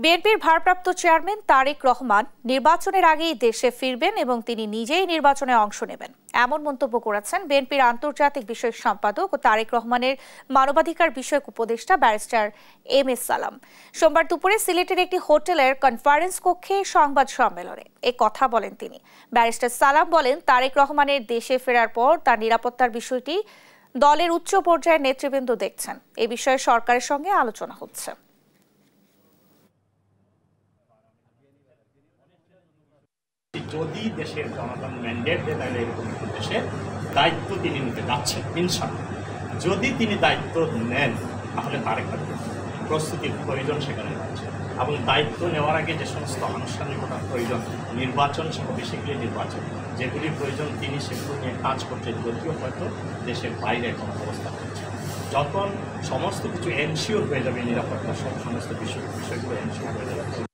বিএনপির ভারপ্রাপ্ত চেয়ারম্যান তারেক রহমান নির্বাচনের আগেই দেশে ফিরবেন এবং তিনি নিজেই নির্বাচনে অংশ নেবেন, এমন মন্তব্য করেছেন বিএনপির আন্তর্জাতিক বিষয়ক সম্পাদক ও তারেক রহমানের মানবাধিকার বিষয়ক উপদেষ্টা ব্যারিস্টার এম এস সালাম সোমবার দুপুরে সিলেটের একটি হোটেলের কনফারেন্স কক্ষে সংবাদ সম্মেলনে এ কথা বলেন তিনি। ব্যারিস্টার সালাম বলেন, তারেক রহমানের দেশে ফেরার পর তার নিরাপত্তার বিষয়টি দলের উচ্চ পর্যায়ের নেতৃবৃন্দ দেখছেন। এ বিষয়ে সরকারের সঙ্গে আলোচনা হচ্ছে। যদি দেশের জনগণ ম্যান্ডেট দেয় তাহলে এরকম একটি দেশের দায়িত্ব তিনি নিতে যাচ্ছেন ইনশাআল্লাহ। যদি তিনি দায়িত্ব নেন তাহলে তার একটা প্রস্তুতির প্রয়োজন সেখানে আছে, এবং দায়িত্ব নেওয়ার আগে যে সমস্ত আনুষ্ঠানিকতার প্রয়োজন, নির্বাচন সহ বেসিক্যালি নির্বাচন যেগুলির প্রয়োজন তিনি সেগুলো নিয়ে কাজ করছেন, যদিও হয়তো দেশের বাইরে এখন অবস্থা করছে। যখন সমস্ত কিছু এনশিওর হয়ে যাবে, নিরাপত্তার সমস্ত বিষয়গুলো এনশিওর হয়ে যাবে,